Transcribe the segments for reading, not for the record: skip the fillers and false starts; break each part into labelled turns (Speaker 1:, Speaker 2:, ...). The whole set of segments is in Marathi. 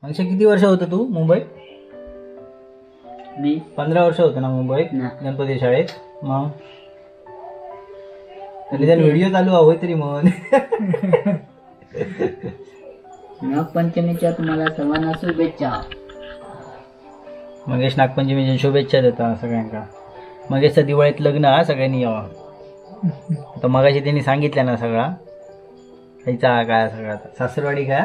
Speaker 1: अक्षय किती वर्ष होतं तू मुंबईत?
Speaker 2: मी
Speaker 1: 15 वर्ष होतं ना मुंबईत गणपती शाळेत. मग निदान व्हिडिओ चालू होय तरी मग.
Speaker 2: नागपंचमीच्या तुम्हाला सर्वांना शुभेच्छा.
Speaker 1: मगेश नागपंचमीच्या शुभेच्छा देता सगळ्यांना. मगेशचं दिवाळीत लग्न हा सगळ्यांनी यावा. आता मगाशी त्यांनी सांगितलं ना सगळा खायचा काय सगळा सासरवाडी काय.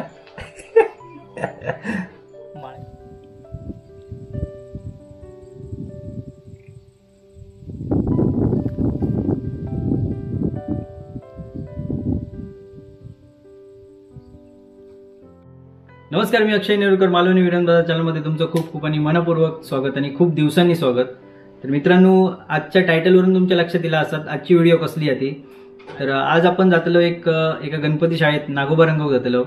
Speaker 1: नमस्कार, मी अक्षय नेरुरकर. मालवणी विरांदादा चॅनलमध्ये तुमचं खूप खूप आणि मनपूर्वक स्वागत आणि खूप दिवसांनी स्वागत. तर मित्रांनो, आजच्या टायटलवरून तुमच्या लक्षात येईल असत आजची व्हिडिओ कसली आहे ती. तर आज आपण जातलो एका गणपती शाळेत नागोबा रंगव जातलो.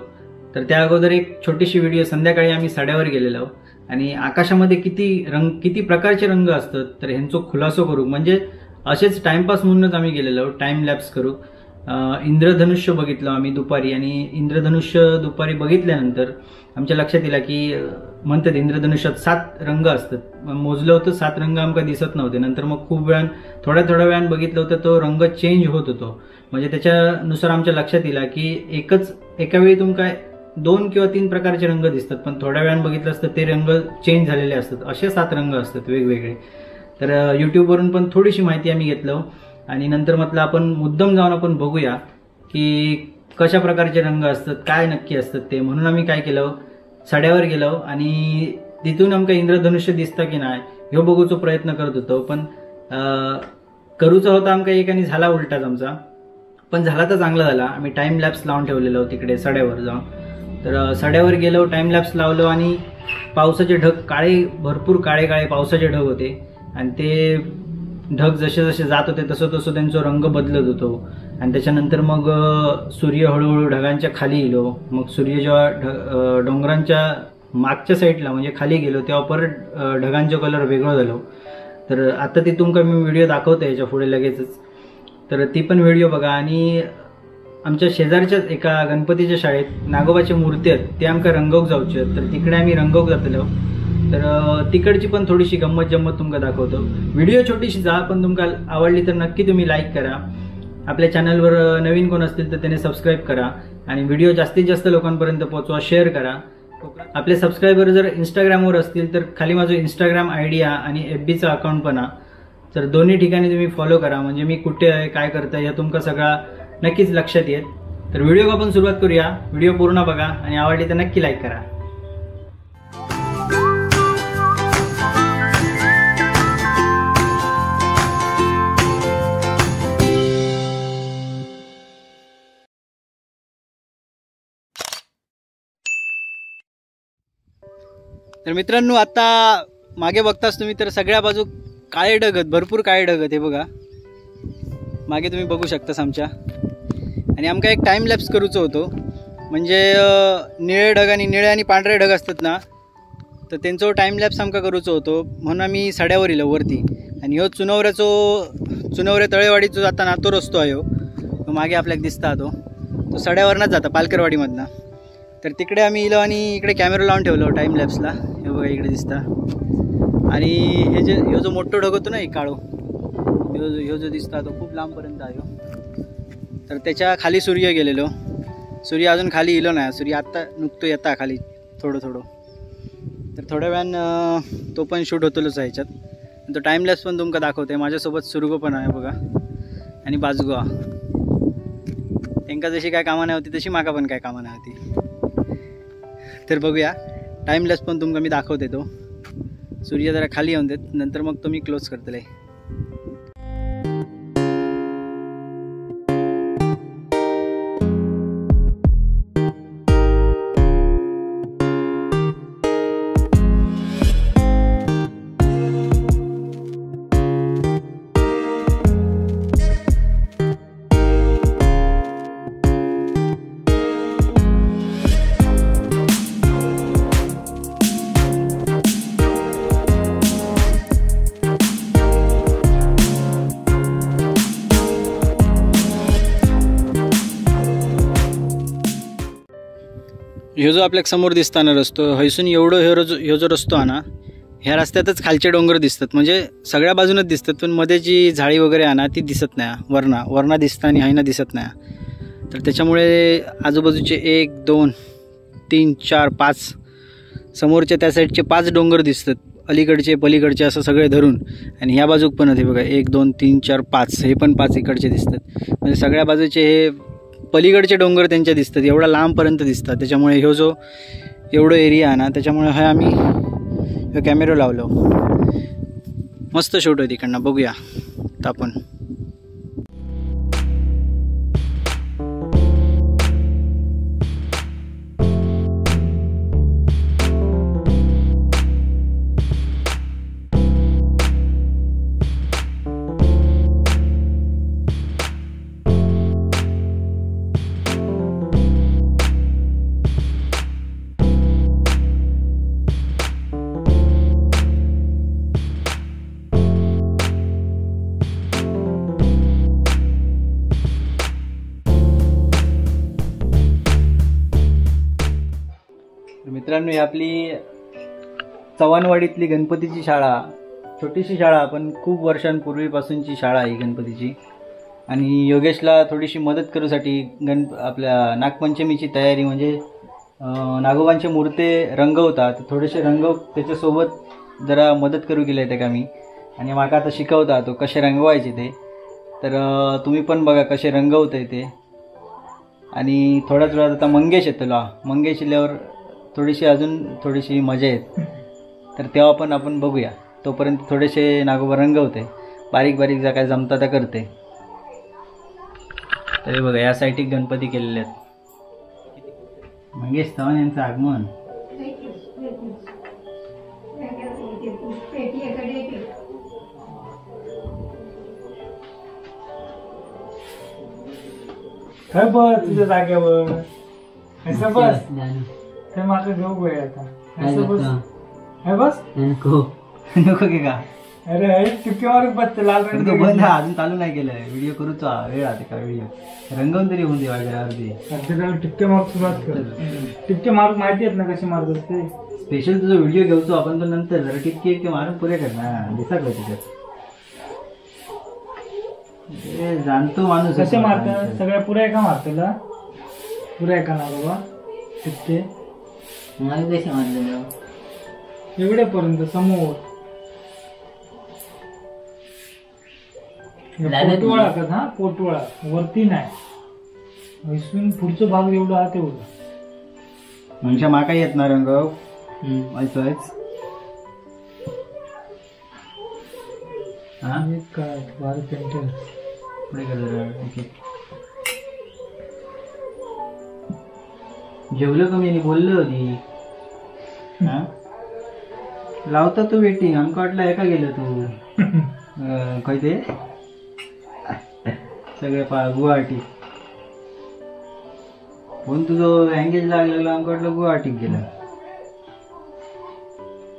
Speaker 1: तर त्या अगोदर एक छोटीशी व्हिडिओ. संध्याकाळी आम्ही साड्यावर गेलेलो आणि आकाशामध्ये किती प्रकारचे रंग असतात तर ह्यांचा खुलासो करू. म्हणजे असेच टाइमपास म्हणूनच आम्ही गेलेलो, टाइम लॅप्स करू. इंद्रधनुष्य बघितलं आम्ही दुपारी आणि इंद्रधनुष्य दुपारी बघितल्यानंतर आमच्या लक्षात येईल की म्हणतात इंद्रधनुष्यात 7 रंग असतात. मोजलं होतं 7 रंग आमका दिसत नव्हते. नंतर मग खूप वेळान थोड्या वेळान बघितलं होतं तो रंग चेंज होत होतो. म्हणजे त्याच्यानुसार आमच्या लक्षात येईल की एका वेळी तुमका 2 किंवा 3 प्रकारचे रंग दिसतात, पण थोड्या वेळान बघितलं असतं ते रंग चेंज झालेले असतात. असे 7 रंग असतात वेगवेगळे. तर यूट्यूबवरून पण थोडीशी माहिती आम्ही घेतलो आणि नंतर म्हटलं आपण मुद्दाम जाऊन आपण बघूया की कशा प्रकारचे रंग असतात, काय नक्की असतात ते. म्हणून आम्ही काय केलं, साड्यावर गेलो आणि तिथून आमका इंद्रधनुष्य दिसतं की नाही हे बघूचा प्रयत्न करत होतो. पण करूचा होता आमका एक आणि झाला उलटाच आमचा. पण झाला तर चांगला झाला. आम्ही टाइम लॅप्स लावून ठेवलेलो तिकडे साड्यावर जाऊन. तर साड्यावर गेलो, टाइम लॅप्स लावलो आणि पावसाचे ढग भरपूर काळे पावसाचे ढग होते आणि ते ढग जसे जसे जात होते तसं त्यांचा रंग बदलत होतो. आणि त्याच्यानंतर मग सूर्य हळूहळू ढगांच्या खाली गेलो. मग सूर्य जेव्हा डोंगरांच्या मागच्या साईडला म्हणजे खाली गेलो तेव्हा परत ढगांचा कलर वेगळं झालो. तर आता ती तुमका मी व्हिडिओ दाखवतो याच्या पुढे लगेचच. तर ती पण व्हिडिओ बघा. आणि आमच्या शेजारच्याच एका गणपतीच्या शाळेत नागोबाची मूर्ती आहेत, ते आमका रंगवूक जाऊचे आहेत. तर तिकडे आम्ही रंगवूक जातलो. तर तिकडची पण थोडीशी गंमत जम्मत तुमका दाखवतो. व्हिडिओ छोटीशी जा, पण तुमका आवडली तर नक्की तुम्ही लाईक करा. आपल्या चॅनलवर नवीन कोण असतील तर त्याने सबस्क्राईब करा आणि व्हिडिओ जास्तीत जास्त लोकांपर्यंत पोहोचवा, शेअर करा. आपले सबस्क्रायबर जर इंस्टाग्रामवर असतील तर खाली माझं इंस्टाग्राम आयडी आणि FBचं अकाउंट पण आहे. तर दोन्ही ठिकाणी तुम्ही फॉलो करा, म्हणजे मी कुठे आहे काय करताय या तुमका सगळा नक्कीच लक्षात येत. तर व्हिडिओ आपण सुरुवात करूया. व्हिडिओ पूर्ण बघा आणि आवडली तर नक्की लाईक करा. तर मित्रांनो, आता मागे बघताच तुम्ही तर सगळ्या बाजू काळे ढग आहेत, भरपूर काळे ढग आहेत. हे बघा मागे तुम्ही बघू शकतास आमच्या. आणि आमका एक टाइम लॅप्स करूचं होतो. म्हणजे निळे आणि पांढरे ढग असतात ना, तर त्यांचं टाइम लॅप्स आमका करूचं होतो. म्हणून आम्ही साड्यावर येलो वरती. आणि ह्यो चुनवऱ्या तळेवाडीचो जाताना तो रस्तो आहे. तो मागे आपल्याला दिसता तो साड्यावरनच जाता पालकरवाडीमधनं. तर तिकडे आम्ही इलो आणि इकडे कॅमेरा लावून ठेवलो टाइम लॅप्सला. हे बघा इकडे दिसता. आणि ह्यो जो मोठं ढग होतो ना एक काळो, ह्यो जो दिसता तो खूप लांबपर्यंत आहे. तर त्याच्या खाली सूर्य गेलेलो. सूर्य अजून खाली इलो नाही. सूर्य आत्ता नुकतो येता खाली थोडं. तर थोड्या वेळानं तो पण शूट होतोच आहे ह्याच्यात. तो टाइम लॅप्स पण तुमका दाखवते. माझ्यासोबत सुरगो पण आहे बघा आणि बाजगो. त्यांका जशी काय कामं नाही होती तशी माका पण काय कामं नाही होती. तर बघूया, टाइम लॅप्स पण तुमका मी दाखवते. तो सूर्य जरा खाली येऊन देत, नंतर मग तो मी क्लोज करतले. आपल्याक समोर दिसताना रस्तो हैसून एवढं ह्यो जो रस्तो आहे ना, ह्या रस्त्यातच खालचे डोंगर दिसतात. म्हणजे सगळ्या बाजूनच दिसतात, पण मध्ये जी झाडी वगैरे आहे ना ती दिसत नाही. वरना दिसतं आणि हैना दिसत नाही. तर त्याच्यामुळे आजूबाजूचे 1 2 3 4 5 समोरच्या त्या साईडचे 5 डोंगर दिसतात, अलीकडचे पलीकडचे असं सगळे धरून. आणि ह्या बाजूक पण हे बघा 1 2 3 4 5 हे पण 5 इकडचे दिसतात. म्हणजे सगळ्या बाजूचे हे पलीकडचे डोंगर त्यांच्या दिसतात, एवढा लांबपर्यंत दिसतात. त्याच्यामुळे ह्यो जो एवढं एरिया आहे ना, त्याच्यामुळे हा आम्ही कॅमेरा लावलो. मस्त शूट होती तिकडनं, बघूया तर आपण. मित्रांनो, ही आपली चव्हाणवाडीतली गणपतीची शाळा, छोटीशी शाळा पण खूप वर्षांपूर्वीपासूनची शाळा आहे गणपतीची. आणि योगेशला थोडीशी मदत करूसाठी आपल्या नागपंचमीची तयारी, म्हणजे नागोबांचे मूर्ती रंगवतात, थोडेसे रंगव त्याच्यासोबत जरा मदत करू गेले ते का मी. आणि माका आता शिकवता तो कसे रंगवायचे ते. तर तुम्ही पण बघा कसे रंगवते ते. आणि थोड्याच वेळात आता मंगेश येतलो. मंगेश इल्यावर अजून थोडीशी मजा येत, तर तेव्हा पण आपण बघूया. तोपर्यंत थोडेसे नागोबा रंगवते, बारीक बारीक जा काय जमता त्या करते. तर बघा या साईटिक गणपती केलेले आहेत. मंगेश चव्हाण यांचं आगमन.
Speaker 3: काय बस तुझ्या जागेवर असं बस. ते मात्र घेऊ गो आता बस
Speaker 1: नको की का.
Speaker 3: अरे टिपके मारून बस लाल रंग
Speaker 1: बंद आहे, अजून चालू नाही केलंय. व्हिडिओ करूचा वेळ आहे का, व्हिडिओ रंगवून तरी होऊन दे वगैरे अर्धी.
Speaker 3: टिपके मारून सुरुवात कर. टिपके मारून माहिती आहेत ना कशी मारत असते.
Speaker 1: स्पेशल तुझा व्हिडिओ घेऊचो आपण, तर नंतर जरा टिपके मारून पुरे करणार दिसत त्याच्यात. जाणतो माणूस
Speaker 3: कसे मारतात सगळ्या पुऱ्या एका मारतेला. पुऱ्या एका ना बाबा टिपके
Speaker 2: कसे मारलेलं
Speaker 3: एवढ्यापर्यंत समोर पोटवळा का ना, पोटवळा वरती नाही, इथून पुढचं भाग एवढं हा तेवढं.
Speaker 1: म्हणजे माका येत ना रंग ऐकच
Speaker 3: काय भारत पेंटर
Speaker 1: पुढे कर. जेवलं कमी आणि बोललो होती लावता तू वेटिंग. आमका वाटलं एका गेलं तू काय ते सगळे गुवाहाटी. फोन तुझं एंगेज लागलेलं, आमका वाटलं गुवाहाटीत गेलं.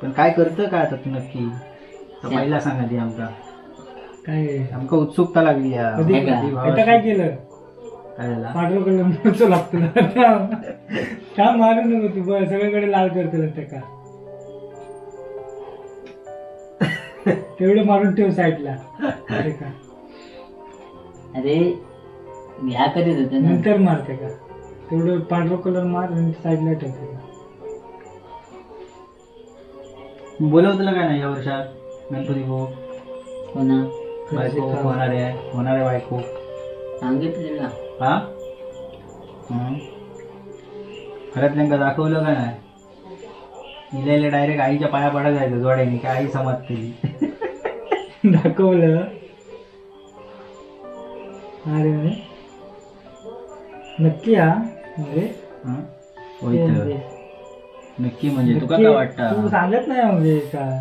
Speaker 1: पण काय करतं काय आता तू नक्की, पहिला सांगा ती आमका.
Speaker 3: काय
Speaker 1: आमका उत्सुकता लागली.
Speaker 3: काय केलं
Speaker 1: काय झालं
Speaker 3: पाठवलं लागतं काय मारू नको तू बस, सगळीकडे लाल करते त्या. तेवढं मारून ठेव साईडला.
Speaker 2: अरे ह्या कधीच होते
Speaker 3: नंतर मारते का, तेवढं पांढरा कलर मार आणि साईडला ठेवते का.
Speaker 1: बोलवतलं काय नाही या वर्षात गणपती भाऊ. बायको होणारे बायको
Speaker 2: सांगितलेलं.
Speaker 1: हा घरातल्यांका दाखवलं का नाही. इलेले डायरेक्ट आईच्या पाया पडा जायचं जोड्याने, काय आई समाज केली.
Speaker 3: दाखवलं. अरे नक्की हा म्हणजे
Speaker 1: नक्की म्हणजे तुका काय वाटतं.
Speaker 3: तू सांगत नाही म्हणजे काय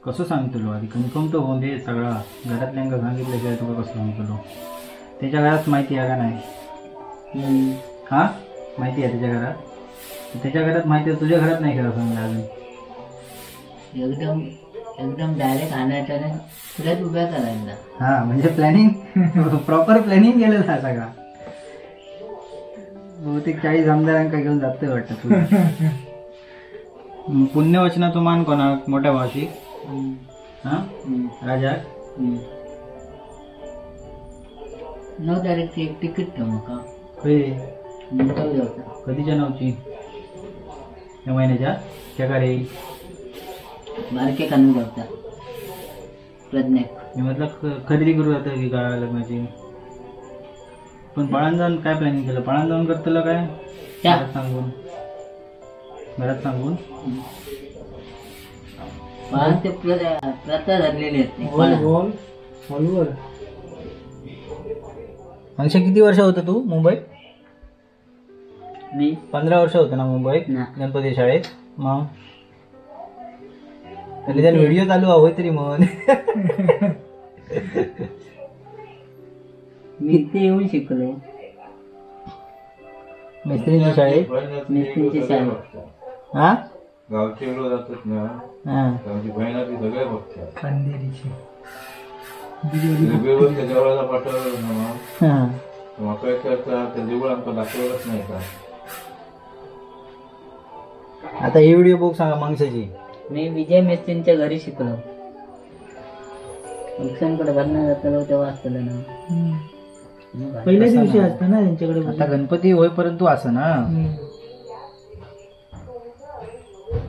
Speaker 1: कसं सांगतो आधी कन्फर्म तर होऊन दे सगळा. घरातल्यांका सांगितल्याशिवाय तुका कसं सांगतो. त्याच्या घरात माहिती आहे का नाही. हा माहिती आहे त्याच्या घरात. त्याच्या घरात माहिती आहे, तुझ्या घरात नाही खरं सांगलं अजून.
Speaker 2: एकदम एकदम डायरेक्ट आणायचा तुलाच उभ्या करायचा.
Speaker 1: हा म्हणजे प्लॅनिंग प्रॉपर प्लॅनिंग केलेलं आहे सगळा. बहुतेक 40 आमदारांका घेऊन जातोय वाटतं तू. पुण्यवचनाचो मान कोणाक? मोठ्या भावाशी. हा राजा.
Speaker 2: 9 तारीखची एक तिकीट ठेव म्हाका.
Speaker 1: खंय? कधीच्या 9ची? या महिन्याच्या? त्या रे
Speaker 2: बारके कानून जाता प्रज्ञेक.
Speaker 1: मी म्हटलं खरेदी करू जातं की काय लग्नाची. पण पळान जाऊन काय प्लॅनिंग केलं? पळान जाऊन करतलं काय? घरात सांगून
Speaker 2: पण ते प्रथा धरलेली आहेत.
Speaker 1: मागच्या किती वर्ष होतं तू मुंबईत?
Speaker 2: मी
Speaker 1: 15 वर्ष होतं ना मुंबईत
Speaker 2: ना.
Speaker 1: गणपती शाळेत. मग त्याने व्हिडिओ चालू हवंय तरी मग.
Speaker 2: मी इथे येऊन शिकलो
Speaker 1: मिस्त्रीच्या शाळेत.
Speaker 2: मिस्त्रीची शाळा.
Speaker 1: हा
Speaker 4: गावचे लोक जातात ना,
Speaker 1: हा
Speaker 4: गावची बहिणा ती सगळे बघतात.
Speaker 3: खांदेरीची
Speaker 4: रेल्वेवर त्या देवळाला पाठवलं ना मग
Speaker 1: हा.
Speaker 4: म्हाका विचारता त्या देवळ आमका दाखवलंच नाही का.
Speaker 1: आता ही व्हिडिओ बघ सांगा माणसाची.
Speaker 2: मी विजय मिस्त्रींच्या घरी शिकलो. फंक्शनकडे भरणं जातलो तेव्हा असतं ना.
Speaker 3: पहिल्या दिवशी असतं ना त्यांच्याकडे.
Speaker 1: आता गणपती होईपर्यंत तू असं ना.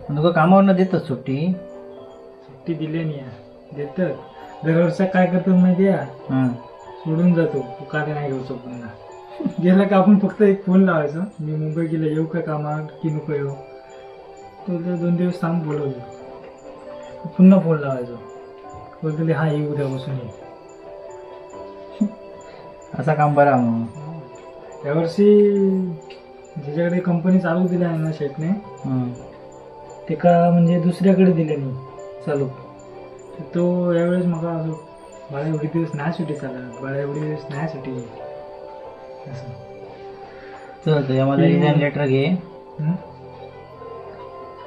Speaker 1: तुका कामावर देतच सुट्टी.
Speaker 3: सुट्टी दिली नाही देतात. दरवर्षा काय करतात माहिती आहे?
Speaker 1: हा.
Speaker 3: सोडून जातो. तू काय नाही घ्यायचो पुन्हा. गेला का आपण फक्त एक फोन लावायचो, मी मुंबई गेला येऊ का कामात की नको येऊ. तो 2 दिवस सांग बोलवलं. पुन्हा फोन लावायचो. बोलतो हा येऊ उद्या बसून ये.
Speaker 1: असा काम बरा मग.
Speaker 3: यावर्षी ज्याच्याकडे कंपनी चालू दिली आहे ना शेटने, ते का म्हणजे दुसऱ्याकडे दिले नाही चालू. तो यावेळेस मला असं बाळा एवढे दिवस नाही सुट्टी चालत, बाळा एवढे दिवस नाही सुट्टी असं.
Speaker 1: तर माझं रिझाईन लेटर घे.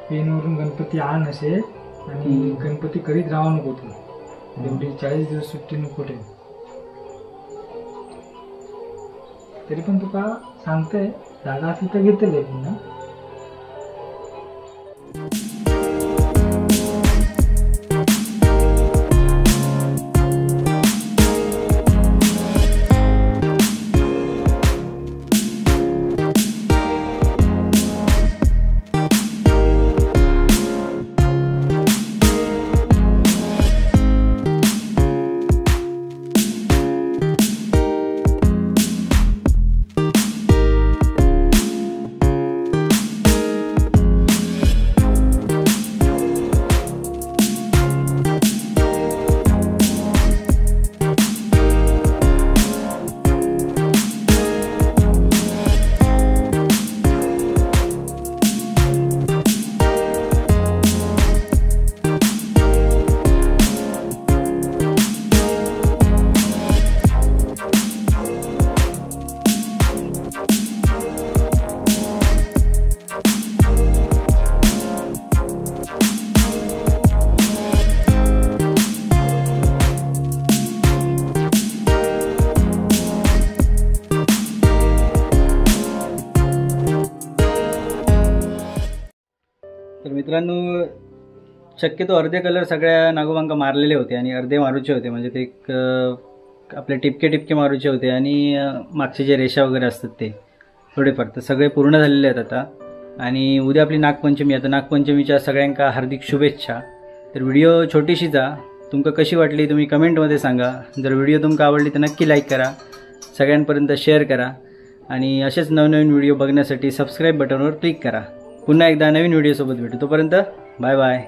Speaker 3: पेनवरून गणपती आण असे आणि गणपती करीत राहा नको तू. एवढी 40 दिवस सुट्टी नको ठेव. तरी पण तुका सांगतोय जागा असली तर घेतले पुन्हा.
Speaker 1: तर मित्रांनो, शक्यतो अर्धे कलर सगळ्या नागोबांका मारलेले होते आणि अर्धे मारूचे होते. म्हणजे ते एक आपले टिपके मारूचे होते आणि मागचे जे रेषा वगैरे असतात ते थोडेफार. तर सगळे पूर्ण झालेले आहेत आता. आणि उद्या आपली नागपंचमी. आता नागपंचमीच्या सगळ्यांका हार्दिक शुभेच्छा. तर व्हिडिओ छोटीशीचा तुमका कशी वाटली तुम्ही कमेंटमध्ये सांगा. जर व्हिडिओ तुमका आवडली तर नक्की लाईक करा, सगळ्यांपर्यंत शेअर करा आणि असेच नवनवीन व्हिडिओ बघण्यासाठी सबस्क्राईब बटनवर क्लिक करा. पुन्हा एकदा नवीन व्हिडिओसोबत भेटू. तोपर्यंत बाय बाय.